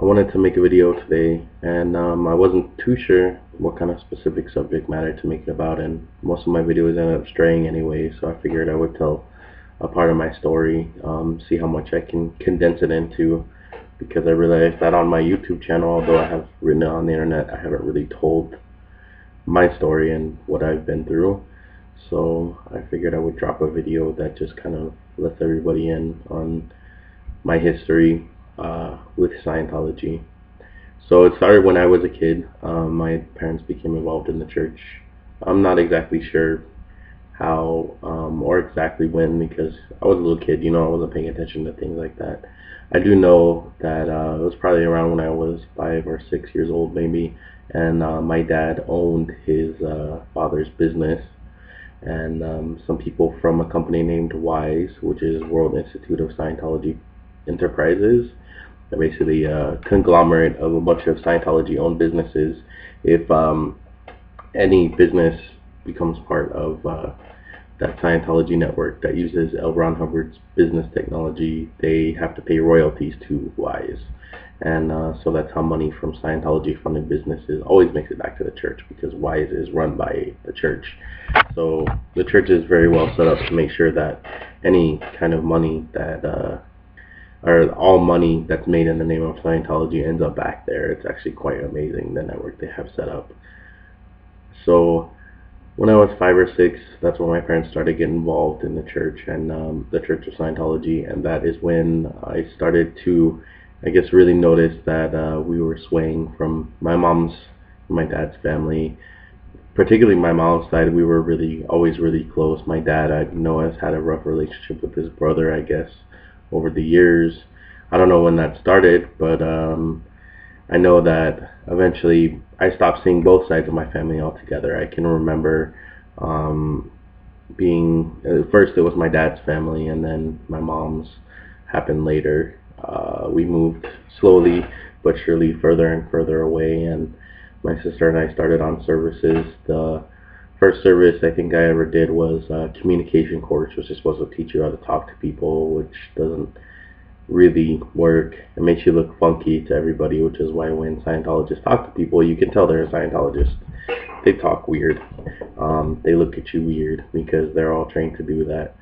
wanted to make a video today, and I wasn't too sure what kind of specific subject matter to make it about, and most of my videos ended up straying anyway, so I figured I would tell a part of my story, see how much I can condense it into, because I realized that on my YouTube channel, although I have written it on the internet, I haven't really told my story and what I've been through. So I figured I would drop a video that just kind of lets everybody in on my history with Scientology. So it started when I was a kid. My parents became involved in the church. I'm not exactly sure how or exactly when, because I was a little kid, I wasn't paying attention to things like that. I do know that it was probably around when I was 5 or 6 years old maybe, and my dad owned his father's business, and some people from a company named WISE, which is World Institute of Scientology Enterprises. They're basically a conglomerate of a bunch of Scientology-owned businesses. If any business becomes part of that Scientology network that uses L. Ron Hubbard's business technology, they have to pay royalties to WISE. And so that's how money from Scientology-funded businesses always makes it back to the church, because WISE is run by the church. So the church is very well set up to make sure that any kind of money that or all money that's made in the name of Scientology ends up back there. It's actually quite amazing, the network they have set up. So when I was 5 or 6, that's when my parents started getting involved in the church, and the Church of Scientology, and that is when I started to, I guess, really notice that we were swaying from my mom's and my dad's family. Particularly my mom's side, we were always really close. My dad, I know, has had a rough relationship with his brother, I guess, over the years. I don't know when that started, but I know that eventually I stopped seeing both sides of my family altogether. I can remember being, at first it was my dad's family, and then my mom's happened later. We moved slowly but surely further and further away, and my sister and I started on services. The first service I think I ever did was a communication course, which is supposed to teach you how to talk to people, which doesn't really work. It makes you look funky to everybody, which is why when Scientologists talk to people, you can tell they're a Scientologist. They talk weird. They look at you weird because they're all trained to do that.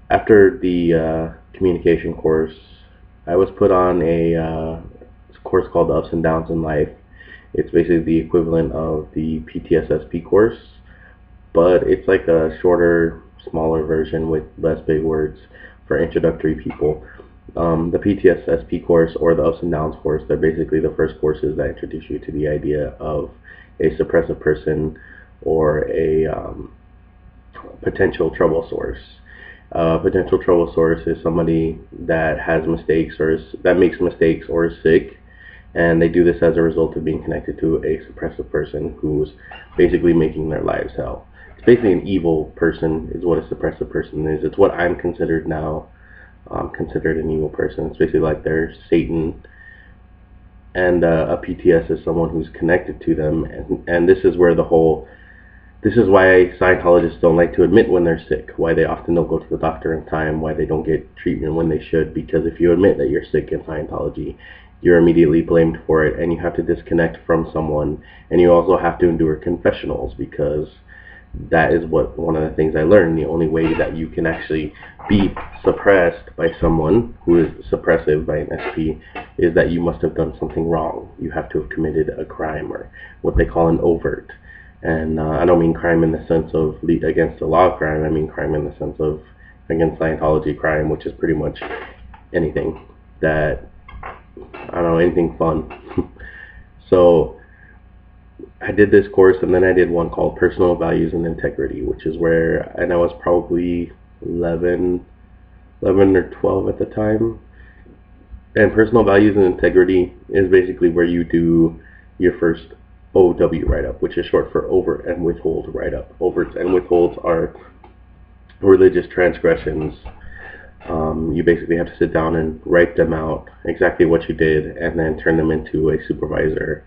After the communication course, I was put on a course called Ups and Downs in Life. It's basically the equivalent of the PTSSP course, but it's like a shorter, smaller version with less big words for introductory people. The PTSSP course, or the Ups and Downs course, they're basically the first courses that introduce you to the idea of a suppressive person or a potential trouble source. Potential trouble source is somebody that has mistakes that makes mistakes or is sick, and they do this as a result of being connected to a suppressive person who's basically making their lives hell. It's basically an evil person is what a suppressive person is. It's what I'm considered now. Considered an evil person. It's basically like they're Satan, and a PTS is someone who's connected to them, and this is where this is why Scientologists don't like to admit when they're sick, why they often don't go to the doctor in time, why they don't get treatment when they should, because if you admit that you're sick in Scientology, you're immediately blamed for it, and you have to disconnect from someone, and you also have to endure confessionals, because that is one of the things I learned. The only way that you can actually be suppressed by someone who is suppressive by an SP is that you must have done something wrong. You have to have committed a crime, or what they call an overt. And I don't mean crime in the sense of against the law crime. I mean crime in the sense of against Scientology crime, which is pretty much anything that, I don't know, anything fun. So I did this course, and then I did one called Personal Values and Integrity, which is where, and I was probably 11 or 12 at the time. And Personal Values and Integrity is basically where you do your first OW write-up, which is short for Overt and Withhold write-up. Overts and withholds are religious transgressions. You basically have to sit down and write them out, exactly what you did, and then turn them into a supervisor.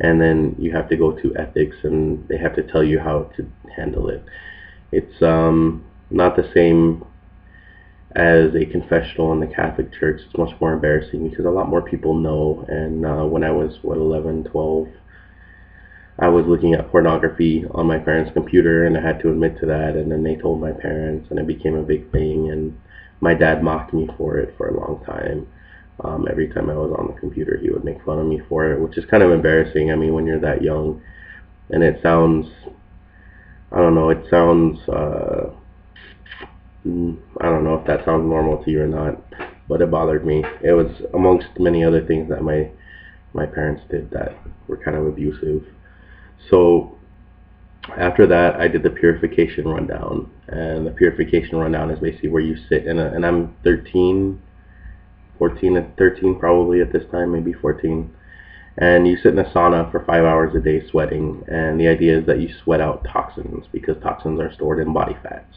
And then you have to go to ethics, and they have to tell you how to handle it. It's not the same as a confessional in the Catholic Church, it's much more embarrassing because a lot more people know. And when I was, 11, 12, I was looking at pornography on my parents' computer, and I had to admit to that. And then they told my parents, and it became a big thing. And my dad mocked me for it for a long time. Every time I was on the computer, he would make fun of me for it, which is kind of embarrassing. I mean, when you're that young, and it sounds, I don't know, it sounds, I don't know if that sounds normal to you or not, but it bothered me. It was amongst many other things that my parents did that were kind of abusive. So after that, I did the purification rundown, and the purification rundown is basically where you sit in and I'm 13, 14 and 13 probably at this time, maybe 14. And you sit in a sauna for 5 hours a day sweating, and the idea is that you sweat out toxins because toxins are stored in body fats.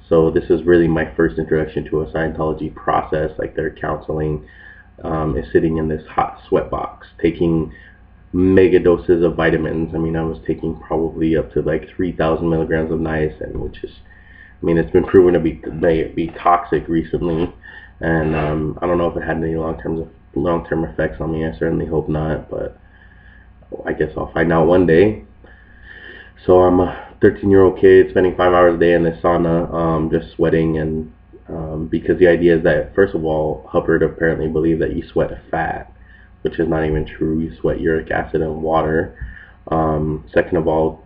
So this is really my first introduction to a Scientology process, like their counseling, is sitting in this hot sweat box, taking mega doses of vitamins. I mean, I was taking probably up to like 3,000 milligrams of niacin, which is, I mean, it's been proven to be toxic recently, and I don't know if it had any long-term effects on me. I certainly hope not, but I guess I'll find out one day. So I'm a 13-year-old kid spending 5 hours a day in this sauna, just sweating, and because the idea is that, first of all, Hubbard apparently believed that you sweat fat, which is not even true. You sweat uric acid and water. Second of all,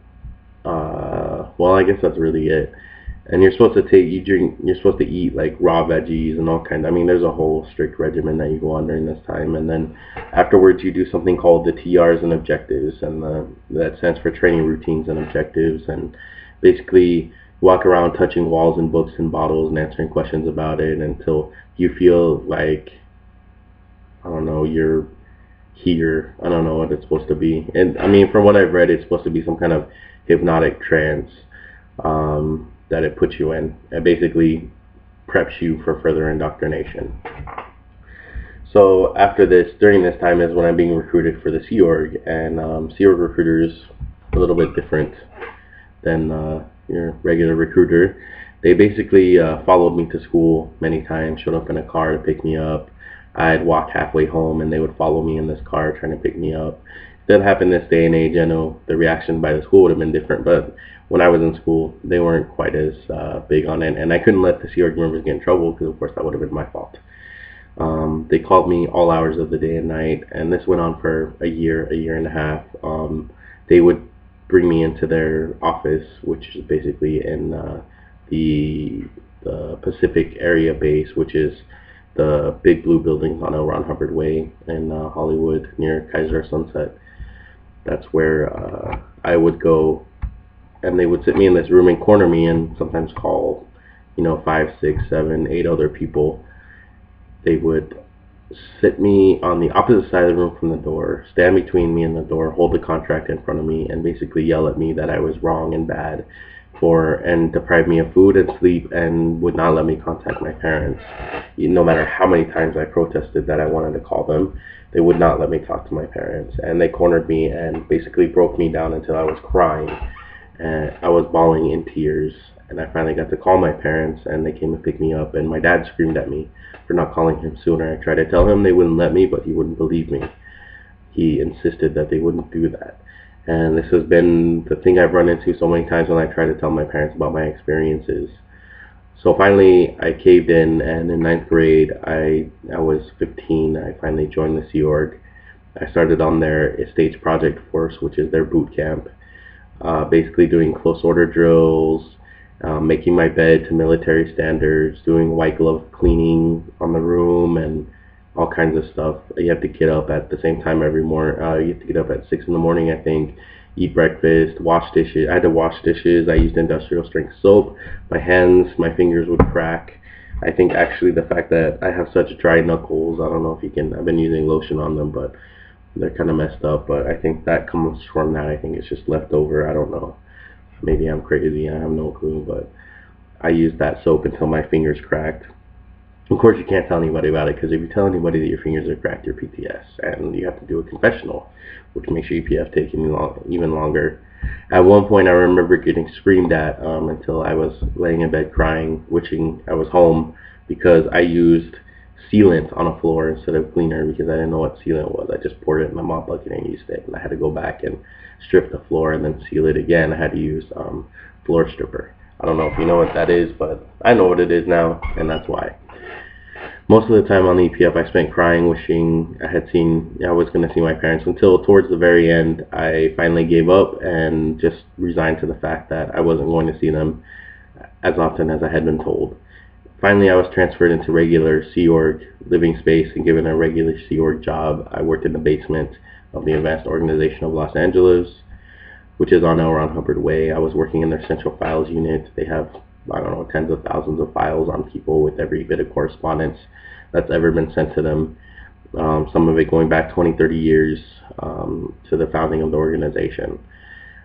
well, I guess that's really it. And you're supposed to you're supposed to eat like raw veggies and all kinds. I mean, there's a whole strict regimen that you go on during this time. And then afterwards, you do something called the TRs and objectives, and that stands for training routines and objectives. And basically, you walk around touching walls and books and bottles and answering questions about it until you feel like, I don't know, you're here. I don't know what it's supposed to be. And I mean, from what I've read, it's supposed to be some kind of hypnotic trance that it puts you in. It basically preps you for further indoctrination. So after this, during this time is when I'm being recruited for the Sea Org, and Sea Org recruiters a little bit different than your regular recruiter. They basically followed me to school many times, showed up in a car to pick me up. I'd walk halfway home and they would follow me in this car trying to pick me up. If that happened this day and age, I know the reaction by the school would have been different, but when I was in school, they weren't quite as big on it, and I couldn't let the Sea Org members get in trouble because, of course, that would have been my fault. They called me all hours of the day and night, and this went on for a year and a half. They would bring me into their office, which is basically in the Pacific area base, which is the big blue buildings on L. Ron Hubbard Way in Hollywood near Kaiser Sunset. That's where I would go, and they would sit me in this room and corner me and sometimes call, 5, 6, 7, 8 other people. They would sit me on the opposite side of the room from the door, stand between me and the door, hold the contract in front of me, and basically yell at me that I was wrong and bad and deprive me of food and sleep, and would not let me contact my parents. No matter how many times I protested that I wanted to call them, they would not let me talk to my parents. And they cornered me and basically broke me down until I was crying. And I was bawling in tears. And I finally got to call my parents, and they came to pick me up. And my dad screamed at me for not calling him sooner. I tried to tell him they wouldn't let me, but he wouldn't believe me. He insisted that they wouldn't do that. And this has been the thing I've run into so many times when I try to tell my parents about my experiences. So finally, I caved in, and in 9th grade, I was 15. I finally joined the Sea Org. I started on their stage project force, which is their boot camp, basically doing close order drills, making my bed to military standards, doing white glove cleaning on the room, and all kinds of stuff. You have to get up at the same time every morning. You have to get up at 6 in the morning, I think, eat breakfast, wash dishes. I had to wash dishes. I used industrial strength soap. My hands, my fingers would crack. I think actually the fact that I have such dry knuckles, I don't know if you can, I've been using lotion on them, but they're kind of messed up. But I think that comes from that. I think it's just left over. I don't know. Maybe I'm crazy. I have no clue, but I used that soap until my fingers cracked. Of course, you can't tell anybody about it, because if you tell anybody that your fingers are cracked, you're PTS, and you have to do a confessional, which makes your EPF take even longer. At one point, I remember getting screamed at until I was laying in bed crying, wishing I was home, because I used sealant on a floor instead of cleaner because I didn't know what sealant was. I just poured it in my mop bucket and used it, and I had to go back and strip the floor and then seal it again. I had to use floor stripper. I don't know if you know what that is, but I know what it is now, and that's why. Most of the time on the EPF, I spent crying, wishing I was going to see my parents, until towards the very end, I finally gave up and just resigned to the fact that I wasn't going to see them as often as I had been told. Finally, I was transferred into regular Sea Org living space and given a regular Sea Org job. I worked in the basement of the Advanced Organization of Los Angeles, which is on L. Ron Hubbard Way. I was working in their central files unit. They have, I don't know, tens of thousands of files on people with every bit of correspondence that's ever been sent to them. Some of it going back 20, 30 years to the founding of the organization.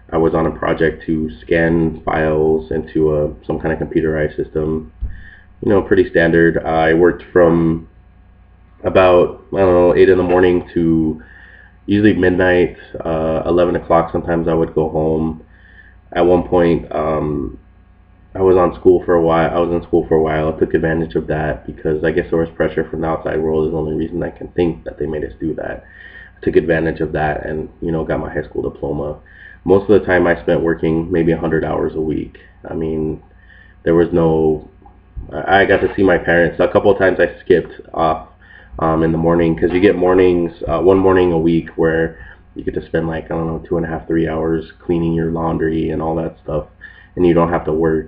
I was on a project to scan files into some kind of computerized system. You know, pretty standard. I worked from about, I don't know, 8 in the morning to usually midnight, 11 o'clock. Sometimes I would go home. At one point, I was in school for a while. I took advantage of that because I guess there was pressure from the outside world. Is the only reason I can think that they made us do that. I took advantage of that and, got my high school diploma. Most of the time I spent working maybe 100 hours a week. I mean, there was no, I got to see my parents. A couple of times I skipped off in the morning because you get mornings, one morning a week where you get to spend like, I don't know, 2.5, 3 hours cleaning your laundry and all that stuff, and you don't have to work.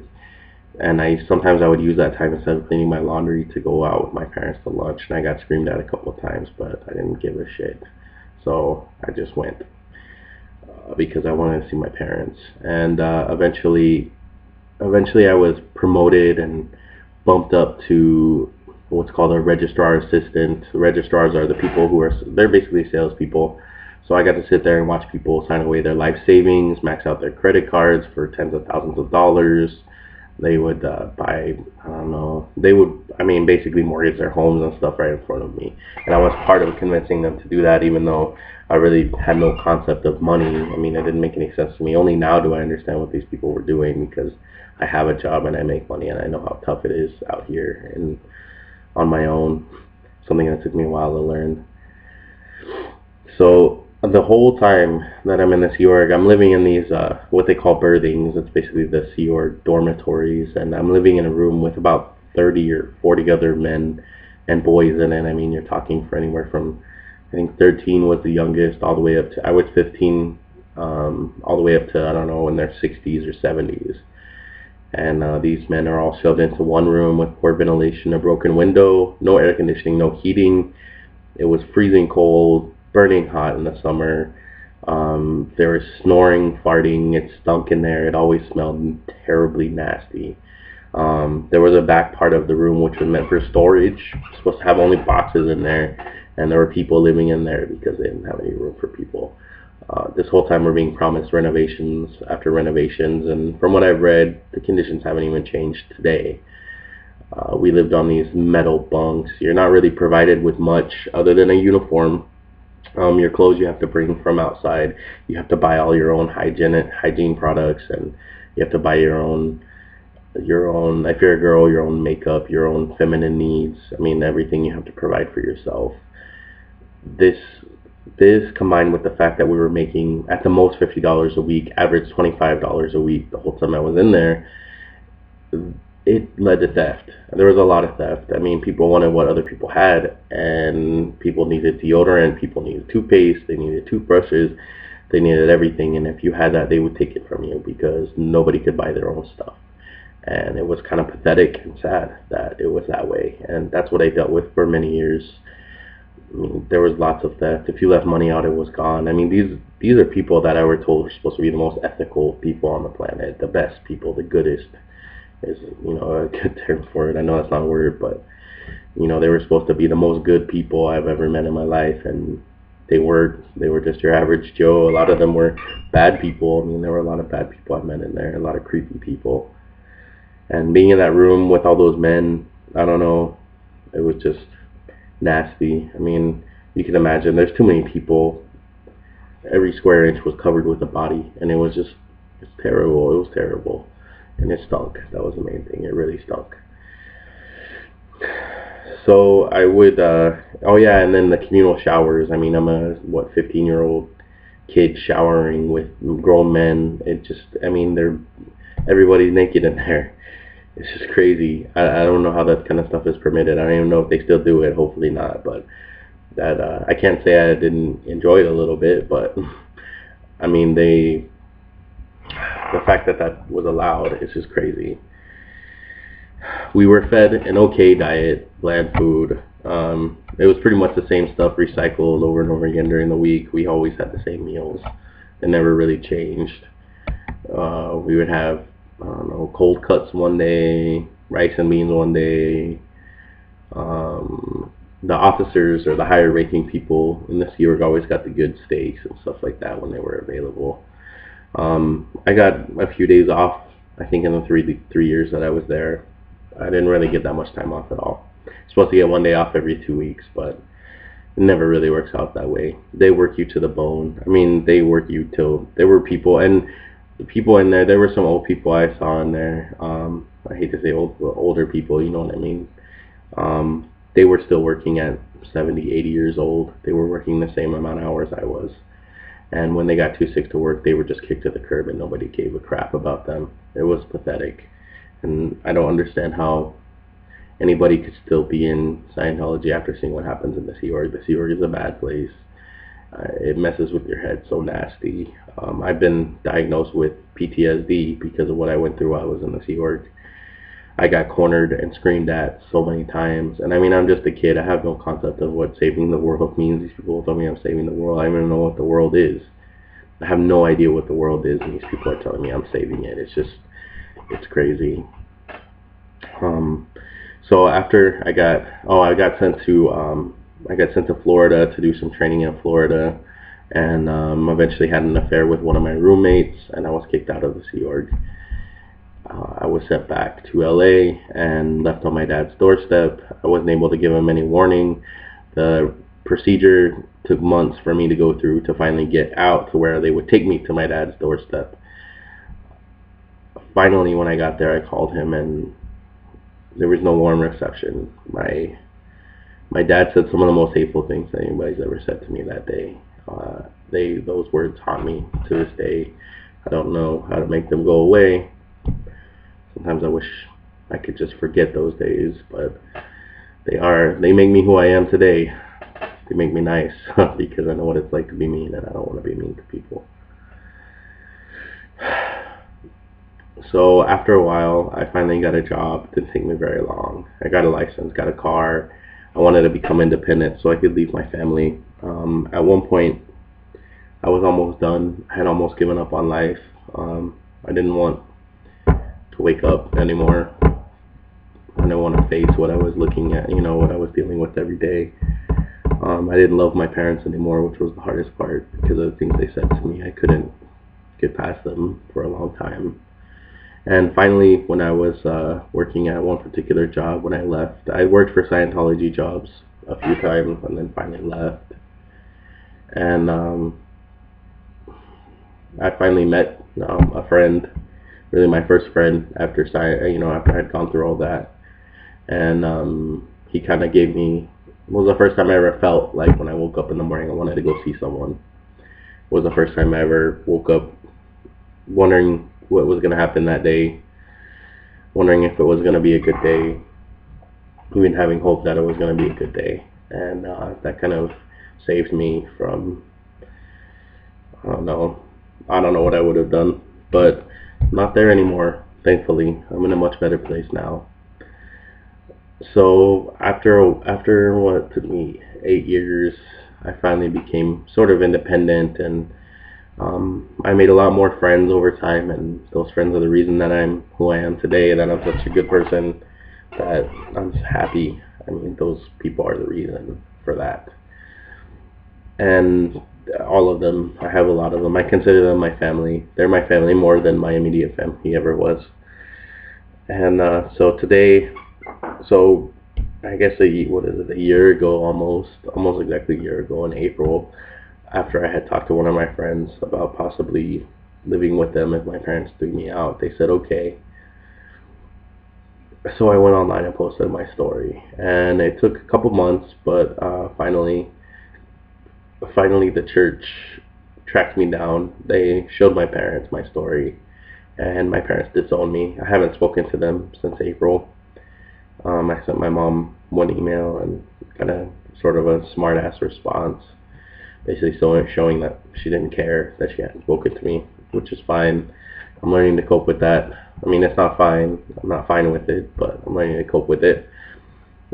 And sometimes I would use that time instead of cleaning my laundry to go out with my parents to lunch, and I got screamed at a couple of times, but I didn't give a shit. So I just went because I wanted to see my parents. And eventually I was promoted and bumped up to what's called a registrar assistant. Registrars are the people they're basically salespeople. So I got to sit there and watch people sign away their life savings, max out their credit cards for tens of thousands of dollars. They would buy, I don't know, basically mortgage their homes and stuff right in front of me. And I was part of convincing them to do that, even though I really had no concept of money. I mean, it didn't make any sense to me. Only now do I understand what these people were doing because I have a job and I make money and I know how tough it is out here and on my own. Something that took me a while to learn. So the whole time that I'm in the Sea Org, I'm living in these what they call berthings. It's basically the Sea Org dormitories, and I'm living in a room with about 30 or 40 other men and boys in it. I mean, you're talking for anywhere from, I think 13 was the youngest, all the way up to, I was 15, all the way up to, I don't know, in their 60s or 70s. And these men are all shoved into one room with poor ventilation, a broken window, no air conditioning, no heating. It was freezing cold, burning hot in the summer. There was snoring, farting. It stunk in there. It always smelled terribly nasty. There was a back part of the room which was meant for storage. It was supposed to have only boxes in there, and there were people living in there because they didn't have any room for people. This whole time we're being promised renovations after renovations, and from what I've read, the conditions haven't even changed today. We lived on these metal bunks. You're not really provided with much other than a uniform. Your clothes you have to bring from outside. You have to buy all your own hygiene products, and you have to buy your own, if you're a girl, your own makeup, your own feminine needs. I mean, everything you have to provide for yourself. This combined with the fact that we were making at the most $50 a week, average $25 a week the whole time I was in there, it led to theft. There was a lot of theft. I mean, people wanted what other people had, and people needed deodorant, people needed toothpaste, they needed toothbrushes, they needed everything, and if you had that, they would take it from you because nobody could buy their own stuff. And it was kind of pathetic and sad that it was that way, and that's what I dealt with for many years. I mean, there was lots of theft. If you left money out, it was gone. I mean, these are people that I were told were supposed to be the most ethical people on the planet, the best people, the goodest is, a good term for it. I know that's not a word, but, they were supposed to be the most good people I've ever met in my life, and they were just your average Joe. A lot of them were bad people. I mean, there were a lot of bad people I met in there, a lot of creepy people. And being in that room with all those men, I don't know, it was just nasty. I mean, you can imagine, there's too many people. Every square inch was covered with a body, and it's terrible. It was terrible. And it stunk. That was the main thing. It really stunk. So I would, oh yeah, and then the communal showers. I mean, I'm a, 15-year-old kid showering with grown men. It just, I mean, everybody's naked in there. It's just crazy. I don't know how that kind of stuff is permitted. I don't even know if they still do it. Hopefully not. But that, I can't say I didn't enjoy it a little bit, but I mean, the fact that that was allowed is just crazy. We were fed an okay diet, bland food. It was pretty much the same stuff recycled over and over again during the week. We always had the same meals. It never really changed. We would have, I don't know, cold cuts one day, rice and beans one day. The officers or the higher ranking people in the Sea Org always got the good steaks and stuff like that when they were available. I got a few days off, I think, in the three years that I was there. I didn't really get that much time off at all. Supposed to get one day off every 2 weeks, but it never really works out that way. They work you to the bone. I mean, they work you till there were people, and the people in there. There were some old people I saw in there. I hate to say older people, you know what I mean. They were still working at 70, 80 years old. They were working the same amount of hours I was. And when they got too sick to work, they were just kicked to the curb and nobody gave a crap about them. It was pathetic. And I don't understand how anybody could still be in Scientology after seeing what happens in the Sea Org. The Sea Org is a bad place. It messes with your head so nasty. I've been diagnosed with PTSD because of what I went through while I was in the Sea Org. I got cornered and screamed at so many times. And I mean, I'm just a kid. I have no concept of what saving the world means. These people tell me I'm saving the world. I don't even know what the world is. I have no idea what the world is, and these people are telling me I'm saving it. It's crazy. So after I got sent to Florida to do some training in Florida, and eventually had an affair with one of my roommates, and I was kicked out of the Sea Org. I was sent back to LA and left on my dad's doorstep. I wasn't able to give him any warning. The procedure took months for me to go through to finally get out to where they would take me to my dad's doorstep. Finally, when I got there, I called him and there was no warm reception. My dad said some of the most hateful things that anybody's ever said to me that day. Those words haunt me to this day. I don't know how to make them go away. Sometimes I wish I could just forget those days, but they make me who I am today. They make me nice because I know what it's like to be mean, and I don't want to be mean to people. So after a while, I finally got a job. It didn't take me very long. I got a license, got a car. I wanted to become independent so I could leave my family. At one point, I was almost done. I had almost given up on life. I didn't want to wake up anymore. I didn't want to face what I was looking at, what I was dealing with every day. I didn't love my parents anymore, which was the hardest part because of the things they said to me. I couldn't get past them for a long time. And finally, when I was working at one particular job, when I left, I worked for Scientology jobs a few times and then finally left. And I finally met a friend, really my first friend after after I had gone through all that. And he kind of gave me, it was the first time I ever felt like when I woke up in the morning I wanted to go see someone. It was the first time I ever woke up wondering what was going to happen that day, wondering if it was going to be a good day, even having hope that it was going to be a good day. And that kind of saved me from, I don't know what I would have done, but I'm not there anymore, thankfully. I'm in a much better place now. So after what took me 8 years, I finally became sort of independent, and I made a lot more friends over time, and those friends are the reason that I'm who I am today, that I'm such a good person, that I'm happy. I mean, those people are the reason for that. And all of them, I have a lot of them. I consider them my family. They're my family more than my immediate family ever was. And so I guess a year ago, almost exactly a year ago in April, after I had talked to one of my friends about possibly living with them if my parents threw me out, they said okay. So I went online and posted my story, and it took a couple months, but finally the church tracked me down. They showed my parents my story, and my parents disowned me. I haven't spoken to them since April. I sent my mom one email and kind of sort of a smart ass response, basically showing that she didn't care, that she hadn't spoken to me, which is fine. I'm learning to cope with that. I mean, it's not fine. I'm not fine with it, but I'm learning to cope with it.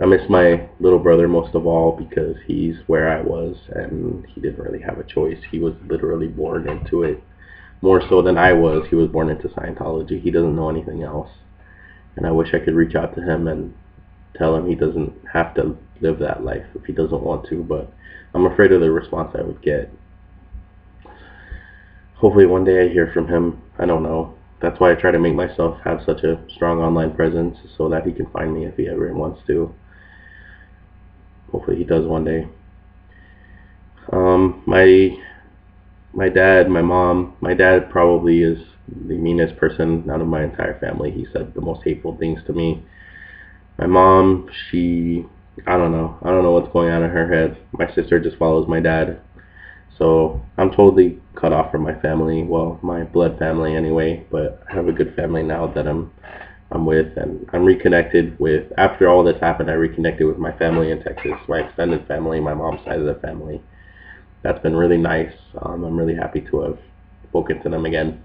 I miss my little brother most of all because he's where I was and he didn't really have a choice. He was literally born into it. More so than I was, he was born into Scientology. He doesn't know anything else. And I wish I could reach out to him and tell him he doesn't have to live that life if he doesn't want to, but I'm afraid of the response I would get. Hopefully one day I hear from him. I don't know. That's why I try to make myself have such a strong online presence so that he can find me if he ever wants to. Hopefully he does one day. My dad, my mom, my dad probably is the meanest person out of my entire family. He said the most hateful things to me. My mom, I don't know. I don't know what's going on in her head. My sister just follows my dad. So I'm totally cut off from my family. Well, my blood family anyway, but I have a good family now that I'm with, and I'm reconnected with. After all this happened, I reconnected with my family in Texas, my extended family, my mom's side of the family. That's been really nice. I'm really happy to have spoken to them again.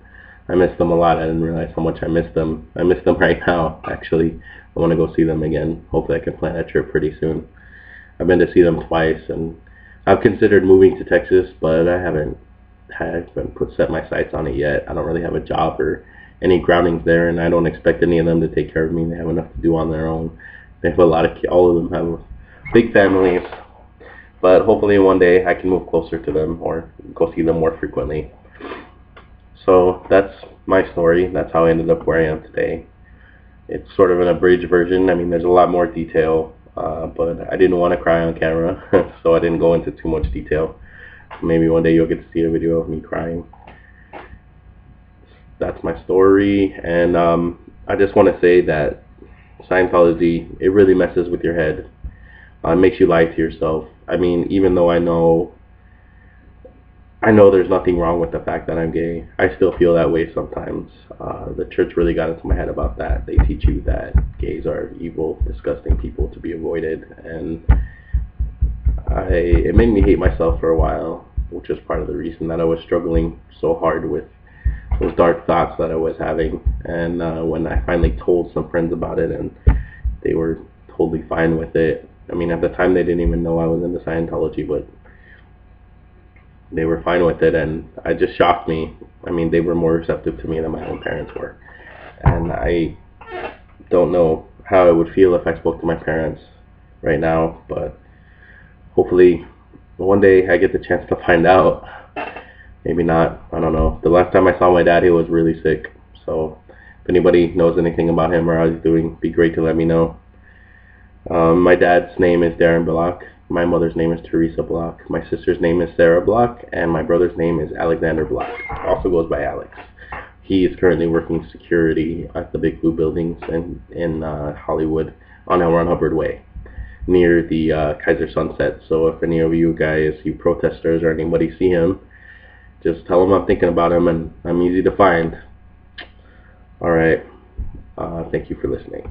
I miss them a lot. I didn't realize how much I miss them. I miss them right now, actually. I want to go see them again. Hopefully I can plan a trip pretty soon. I've been to see them twice, and I've considered moving to Texas, but I haven't set my sights on it yet. I don't really have a job or any groundings there, and I don't expect any of them to take care of me. They have enough to do on their own. They have all of them have big families, but hopefully one day I can move closer to them or go see them more frequently. So that's my story. That's how I ended up where I am today. It's sort of an abridged version. I mean, there's a lot more detail, but I didn't want to cry on camera, so I didn't go into too much detail. Maybe one day you'll get to see a video of me crying. That's my story, and I just want to say that Scientology, it really messes with your head. It makes you lie to yourself. I mean, even though I know there's nothing wrong with the fact that I'm gay, I still feel that way sometimes. The church really got into my head about that. They teach you that gays are evil, disgusting people to be avoided, and it made me hate myself for a while, which was part of the reason that I was struggling so hard with those dark thoughts that I was having. And when I finally told some friends about it, and they were totally fine with it. I mean, at the time they didn't even know I was into Scientology, but they were fine with it, and it just shocked me. I mean, they were more receptive to me than my own parents were. And I don't know how I would feel if I spoke to my parents right now, but hopefully one day I get the chance to find out. Maybe not. I don't know. The last time I saw my dad, he was really sick. So if anybody knows anything about him or how he's doing, it'd be great to let me know. My dad's name is Darren Bloch. My mother's name is Teresa Bloch. My sister's name is Sarah Bloch, and my brother's name is Alexander Bloch. Also goes by Alex. He is currently working security at the Big Blue buildings in Hollywood on L. Ron Hubbard Way, near the Kaiser Sunset. So if any of you guys, you protesters or anybody see him, just tell him I'm thinking about him and I'm easy to find. Alright, thank you for listening.